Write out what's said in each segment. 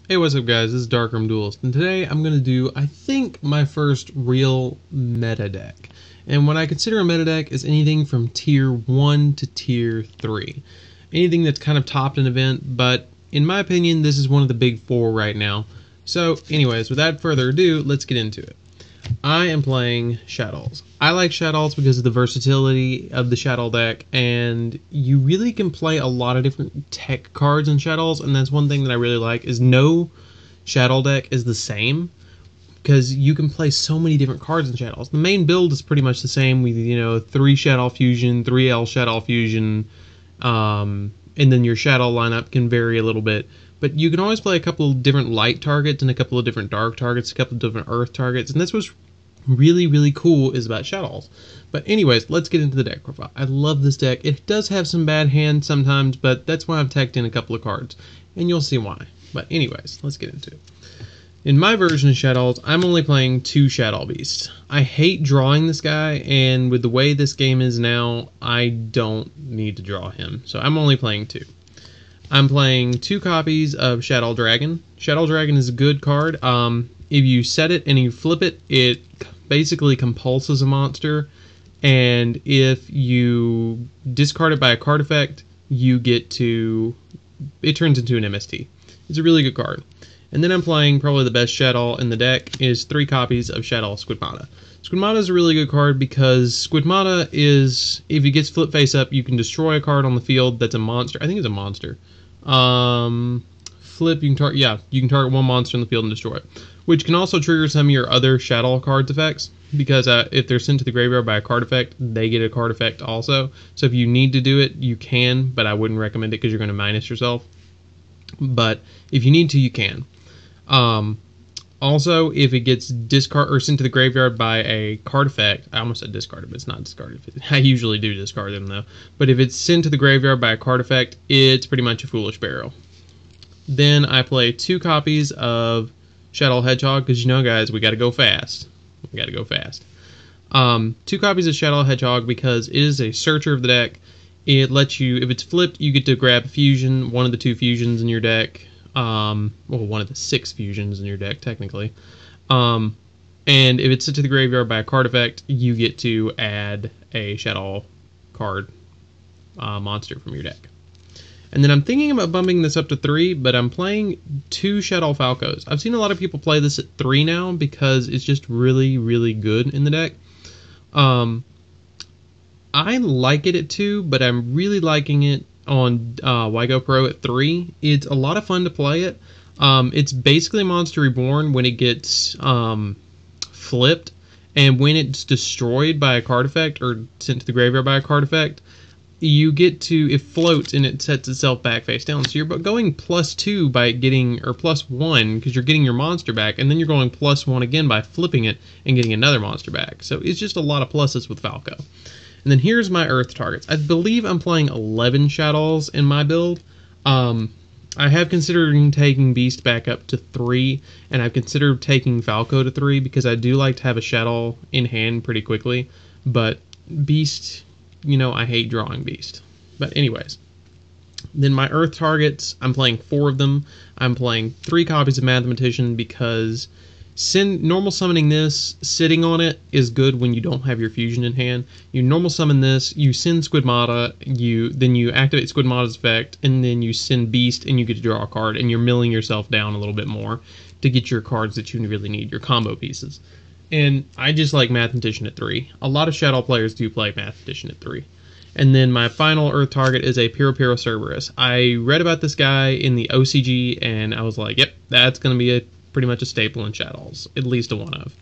Hey, what's up guys, this is Darkroom Duelist, and today I'm going to do, I think, my first real meta deck. And what I consider a meta deck is anything from tier 1 to tier 3. Anything that's kind of topped an event, but in my opinion, this is one of the big four right now. So anyways, without further ado, let's get into it. I am playing Shaddolls. I like Shaddolls because of the versatility of the Shaddoll deck, and you really can play a lot of different tech cards in Shaddolls, and that's one thing that I really like, is no Shaddoll deck is the same, because you can play so many different cards in Shaddolls. The main build is pretty much the same with, 3 Shaddoll Fusion, 3L Shaddoll Fusion, and then your Shaddoll lineup can vary a little bit. But you can always play a couple of different light targets and a couple of different dark targets, a couple of different earth targets, and that's what's really, really cool is about Shaddolls. But anyways, let's get into the deck profile. I love this deck. It does have some bad hands sometimes, but that's why I've tacked in a couple of cards, and you'll see why. But anyways, let's get into it. In my version of Shaddolls, I'm only playing 2 Shaddoll Beasts. I hate drawing this guy, and with the way this game is now, I don't need to draw him. So I'm only playing 2. I'm playing 2 copies of Shaddoll Dragon. Shaddoll Dragon is a good card. If you set it and you flip it, it basically compulses a monster. And if you discard it by a card effect, you get to... it turns into an MST. It's a really good card. And then I'm playing probably the best Shaddoll in the deck is 3 copies of Shaddoll Squidmata. Squidmata is a really good card because Squidmata is, if it gets flip face up, you can destroy a card on the field that's a monster. I think it's a monster. Flip, you can target one monster in the field and destroy it. Which can also trigger some of your other Shaddoll cards effects, because if they're sent to the graveyard by a card effect, they get a card effect also. So if you need to do it, you can, but I wouldn't recommend it because you're going to minus yourself. But if you need to, you can. Also, if it gets discard or sent to the graveyard by a card effect, I almost said discarded, but it's not discarded. I usually do discard them though. But if it's sent to the graveyard by a card effect, it's pretty much a foolish barrel. Then I play 2 copies of Shaddoll Hedgehog, because guys, we got to go fast. We got to go fast. 2 copies of Shaddoll Hedgehog because it is a searcher of the deck. It lets you, if it's flipped, you get to grab a fusion, one of the 2 fusions in your deck. Well, one of the 6 fusions in your deck, technically. And if it's sent to the graveyard by a card effect, you get to add a Shaddoll card monster from your deck. And then I'm thinking about bumping this up to 3, but I'm playing 2 Shaddoll Falcos. I've seen a lot of people play this at 3 now because it's just really, really good in the deck. I like it at 2, but I'm really liking it on Yugioh Pro at 3. It's a lot of fun to play it. It's basically Monster Reborn when it gets flipped, and when it's destroyed by a card effect or sent to the graveyard by a card effect, you get to, it floats and it sets itself back face down. So you're going +2 by getting, or +1 because you're getting your monster back, and then you're going +1 again by flipping it and getting another monster back. So it's just a lot of pluses with Falco. And then here's my Earth targets. I believe I'm playing 11 Shaddolls in my build. I have considered taking Beast back up to 3, and I've considered taking Falco to 3 because I do like to have a Shaddoll in hand pretty quickly. But Beast, I hate drawing Beast. But anyways. Then my Earth targets, I'm playing 4 of them. I'm playing 3 copies of Mathematician because normal summoning this, sitting on it, is good when you don't have your fusion in hand. You normal summon this, you send Squidmata, then you activate Squidmata's effect, and then you send Beast, and you get to draw a card, and you're milling yourself down a little bit more to get your cards that you really need, your combo pieces. And I just like Mathematician at 3. A lot of Shaddoll players do play Mathematician at 3. And then my final Earth target is a Piro Cerberus. I read about this guy in the OCG, and I was like, yep, that's going to be pretty much a staple in Shaddolls, at least a one of.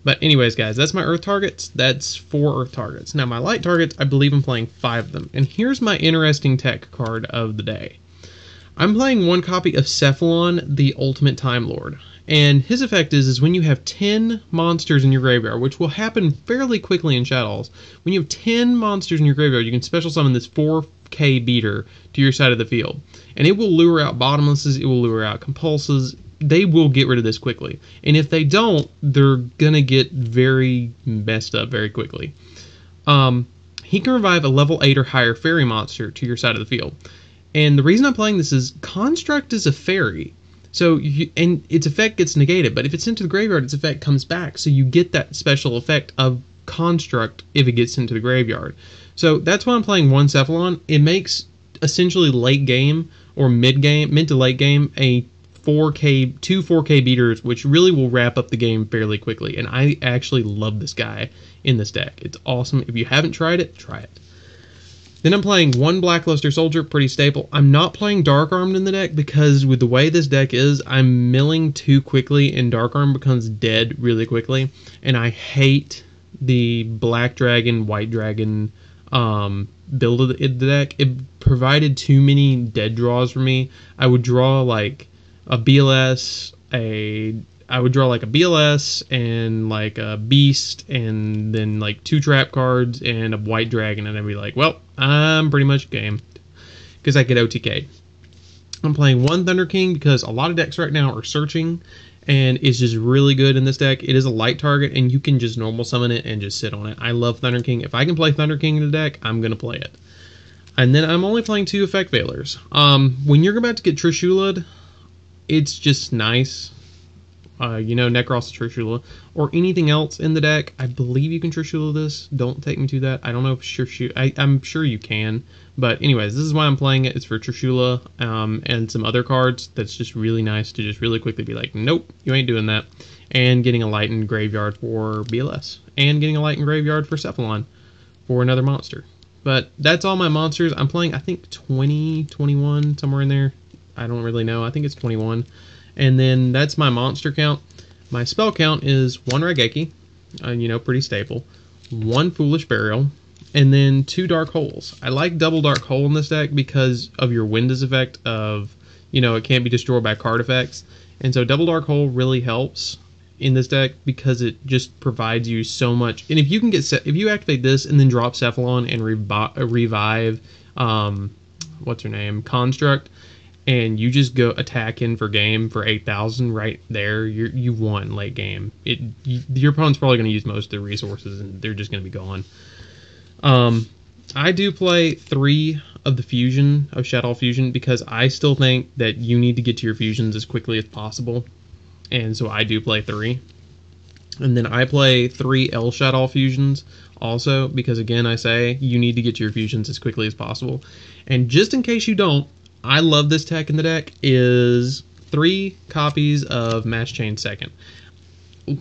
But anyways, guys, that's my Earth targets. That's 4 Earth targets. Now, my light targets, I believe I'm playing 5 of them. And here's my interesting tech card of the day. I'm playing 1 copy of Cephalon, the Ultimate Time Lord. And his effect is when you have 10 monsters in your graveyard, which will happen fairly quickly in Shaddolls. When you have 10 monsters in your graveyard, you can special summon this 4K beater to your side of the field. And it will lure out bottomlesses, it will lure out compulses. They will get rid of this quickly. And if they don't, they're going to get very messed up very quickly. He can revive a level 8 or higher fairy monster to your side of the field. And the reason I'm playing this is Construct is a fairy. So and its effect gets negated, but if it's into the graveyard, its effect comes back. So you get that special effect of construct if it gets into the graveyard. So that's why I'm playing one Cephalon. It makes essentially late game or mid to late game a 4K beaters, which really will wrap up the game fairly quickly. And I actually love this guy in this deck. It's awesome. If you haven't tried it, try it. Then I'm playing one Blackluster Soldier, pretty staple. I'm not playing Dark Armed in the deck because with the way this deck is, I'm milling too quickly and Dark Arm becomes dead really quickly. And I hate the Black Dragon, White Dragon build of the deck. It provided too many dead draws for me. I would draw like a BLS, I would draw like a BLS and like a Beast and then like 2 trap cards and a White Dragon, and I'd be like, well, I'm pretty much game because I get OTK'd. I'm playing one Thunder King because a lot of decks right now are searching, and it's just really good in this deck. It is a light target, and you can just normal summon it and just sit on it. I love Thunder King. If I can play Thunder King in the deck, I'm going to play it. And then I'm only playing 2 Effect Veilers. When you're about to get Trishula'd, it's just nice. Necros Trishula, or anything else in the deck. I believe you can Trishula this. Don't take me to that. I don't know if I'm sure you can. But anyways, this is why I'm playing it. It's for Trishula and some other cards. That's just really nice to just really quickly be like, nope, you ain't doing that. And getting a light in graveyard for BLS. And getting a light in graveyard for Cephalon for another monster. But that's all my monsters. I'm playing, I think, 20, 21, somewhere in there. I don't really know. I think it's 21. And then that's my monster count. My spell count is 1 Raigeki, pretty staple, 1 Foolish Burial, and then 2 Dark Holes. I like double Dark Hole in this deck because of your Windows effect of, it can't be destroyed by card effects. And so double Dark Hole really helps in this deck because it just provides you so much. And if you can if you activate this and then drop Cephalon and revive, what's her name, Construct, and you just go attack in for game for 8,000 right there, you won late game. Your opponent's probably going to use most of their resources, and they're just going to be gone. I do play 3 of the fusion, of Shaddoll Fusion, because I still think that you need to get to your fusions as quickly as possible. And so I do play 3. And then I play 3 L Shaddoll Fusions also, because again, I say you need to get to your fusions as quickly as possible. And just in case you don't, I love this tech in the deck, is 3 copies of Mass Chain Second.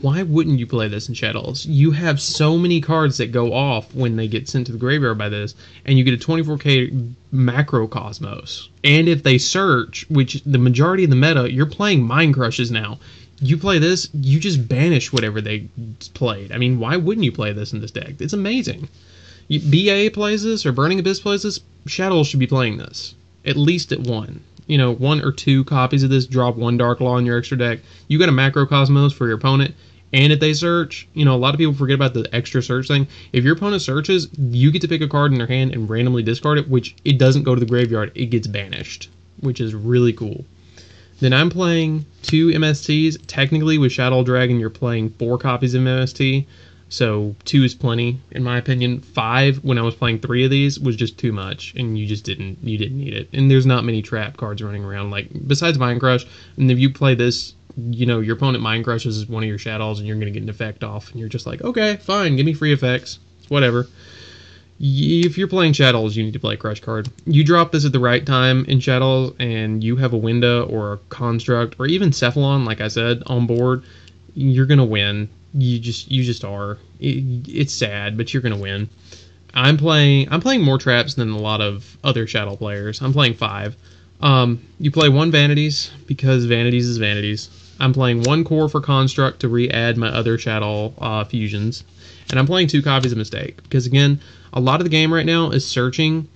Why wouldn't you play this in Shaddolls? You have so many cards that go off when they get sent to the graveyard by this, and you get a 24k Macrocosmos. And if they search, which the majority of the meta, you're playing Mind Crushes now. You play this, you just banish whatever they played. I mean, why wouldn't you play this in this deck? It's amazing. BA plays this, or Burning Abyss plays this, Shaddolls should be playing this. At least at 1. 1 or 2 copies of this, drop 1 Dark Law in your extra deck. You got a Macrocosmos for your opponent, and if they search, a lot of people forget about the extra search thing. If your opponent searches, you get to pick a card in their hand and randomly discard it, which it doesn't go to the graveyard, it gets banished, which is really cool. Then I'm playing 2 MSTs. Technically, with Shadow Dragon, you're playing 4 copies of MST. So 2 is plenty, in my opinion. 5, when I was playing 3 of these, was just too much, and you didn't need it. And there's not many trap cards running around, like, besides Mind Crush. And if you play this, your opponent Mind Crushes one of your Shaddolls, and you're going to get an effect off, and you're just like, okay, fine, give me free effects. Whatever. If you're playing Shaddolls, you need to play a Crush card. You drop this at the right time in Shaddolls, and you have a Winda or a Construct, or even Cephalon, like I said, on board, you're going to win. You just are. It's sad, but you're gonna win. I'm playing more traps than a lot of other Shadow players. I'm playing 5. You play 1 Vanities because Vanities is Vanities. I'm playing 1 Core for Construct to re-add my other Shadow fusions, and I'm playing 2 copies of Mistake because again, a lot of the game right now is searching,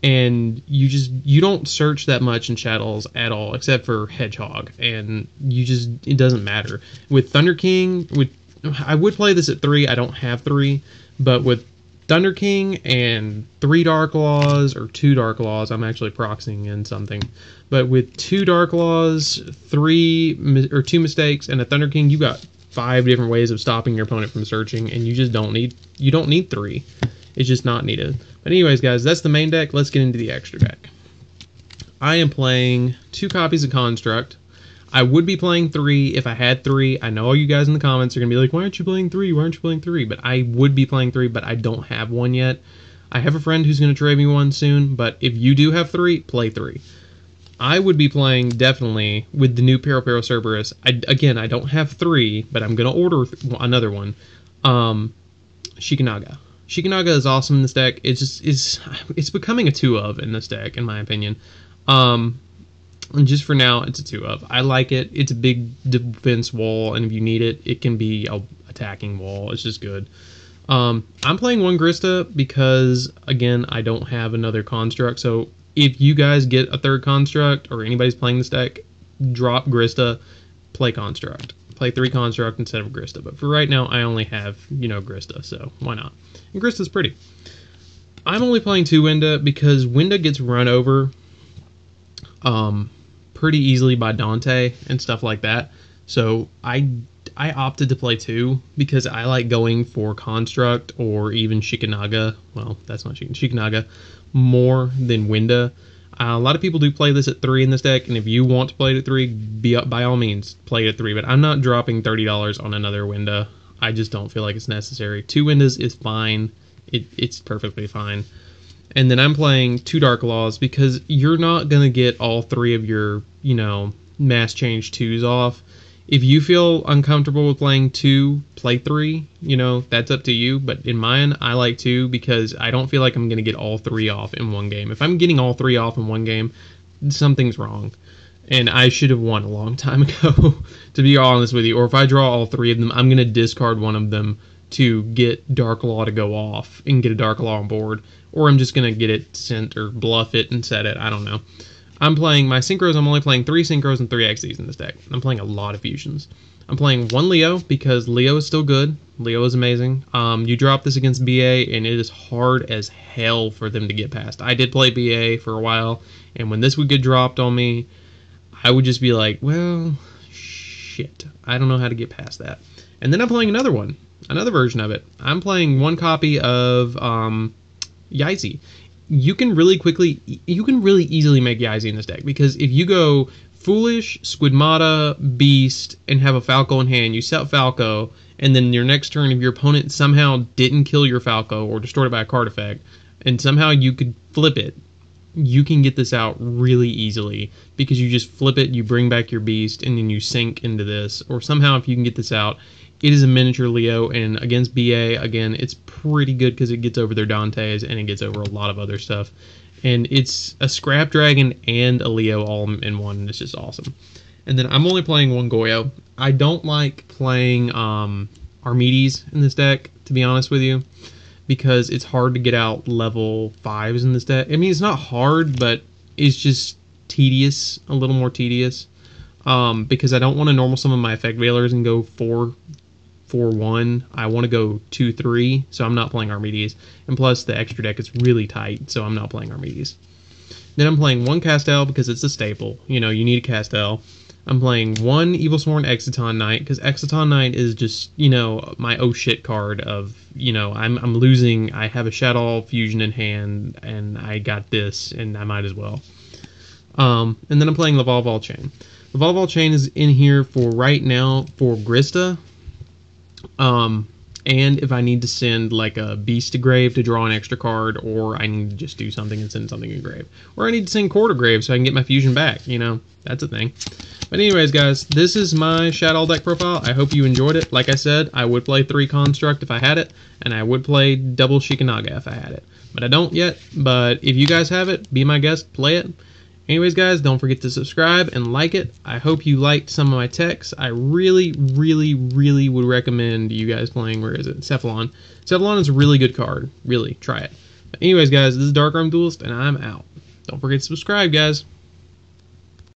and you don't search that much in Shaddolls at all, except for Hedgehog, and it doesn't matter. With Thunder King, I would play this at 3. I don't have 3, but with Thunder King and 3 Dark Laws or 2 Dark Laws, I'm actually proxying in something. But with 2 Dark Laws, 2 Mistakes, and a Thunder King, you got 5 different ways of stopping your opponent from searching, and you don't need 3. It's just not needed. But anyways, guys, that's the main deck. Let's get into the extra deck. I am playing 2 copies of Construct. I would be playing 3 if I had 3. I know all you guys in the comments are going to be like, why aren't you playing 3? Why aren't you playing 3? But I would be playing 3, but I don't have one yet. I have a friend who's going to trade me one soon, but if you do have 3, play 3. I would be playing definitely with the new Pero Cerberus. Again, I don't have 3, but I'm going to order another one. Shikanaga. Shikanaga is awesome in this deck. It's becoming a 2 of in this deck, in my opinion. And just for now, it's a 2 of. I like it. It's a big defense wall, and if you need it, it can be a attacking wall. It's just good. I'm playing 1 Grista because, again, I don't have another construct. So if you guys get a 3rd construct, or anybody's playing this deck, drop Grista, play construct. Play 3 construct instead of Grista. But for right now, I only have, Grista, so why not? And Grista's pretty. I'm only playing 2 Winda because Winda gets run over pretty easily by Dante and stuff like that. So I opted to play 2 because I like going for construct or even Shikanaga. Well, that's not Shikanaga more than Winda. A lot of people do play this at 3 in this deck, and if you want to play it at 3, by all means, play it at 3. But I'm not dropping $30 on another Winda. I just don't feel like it's necessary. 2 Windas is fine. It's perfectly fine. And then I'm playing 2 Dark Laws because you're not going to get all 3 of your, mass change 2s off. If you feel uncomfortable with playing 2, play 3. That's up to you. But in mine, I like 2 because I don't feel like I'm going to get all 3 off in one game. If I'm getting all 3 off in one game, something's wrong. And I should have won a long time ago, to be honest with you. Or if I draw all 3 of them, I'm going to discard one of them to get Dark Law to go off and get a Dark Law on board. Or I'm just going to get it sent or bluff it and set it. I don't know. I'm playing my synchros. I'm only playing 3 synchros and 3 XDs in this deck. I'm playing a lot of fusions. I'm playing 1 Leo because Leo is still good. Leo is amazing. You drop this against BA and it is hard as hell for them to get past. I did play BA for a while, and when this would get dropped on me, I would just be like, well, shit. I don't know how to get past that. And then I'm playing another one. Another version of it. I'm playing 1 copy of Yaizi. You can really easily make Yaizi in this deck, because if you go Foolish, Squidmata, Beast, and have a Falco in hand, you set Falco, and then your next turn, if your opponent somehow didn't kill your Falco or destroyed it by a card effect, and somehow you could flip it, you can get this out really easily, because you just flip it, you bring back your Beast, and then you sink into this, or somehow if you can get this out. It is a miniature Leo, and against BA, again, it's pretty good because it gets over their Dantes, and it gets over a lot of other stuff. And it's a Scrap Dragon and a Leo all in one, and it's just awesome. And then I'm only playing 1 Goyo. I don't like playing Armides in this deck, to be honest with you, because it's hard to get out level 5s in this deck. I mean, it's not hard, but it's just tedious, a little more tedious, because I don't want to normal summon my Effect Veilers and go 4-1. I want to go 2-3, so I'm not playing Armides. And plus, the extra deck is really tight, so I'm not playing Armides. Then I'm playing 1 Castel because it's a staple. You need a Castel. I'm playing 1 Evilsworn Exiton Knight because Exiton Knight is just, my oh shit card of, I'm losing. I have a Shaddoll fusion in hand, and I got this, and I might as well. And then I'm playing Lavalval Chain. Lavalval Chain is in here for right now for Grista. And if I need to send like a Beast to Grave to draw an extra card, or I need to just do something and send something to Grave, or I need to send Core to Grave so I can get my fusion back, that's a thing. But anyways, guys, this is my Shaddoll deck profile. I hope you enjoyed it. Like I said, I would play 3 Construct if I had it, and I would play double Shikanaga if I had it. But I don't yet, but if you guys have it, be my guest, play it. Anyways, guys, don't forget to subscribe and like it. I hope you liked some of my techs. I really, really, really would recommend you guys playing, where is it? Cephalon. Cephalon is a really good card. Really, try it. But anyways, guys, this is Dark Arm Duelist, and I'm out. Don't forget to subscribe, guys.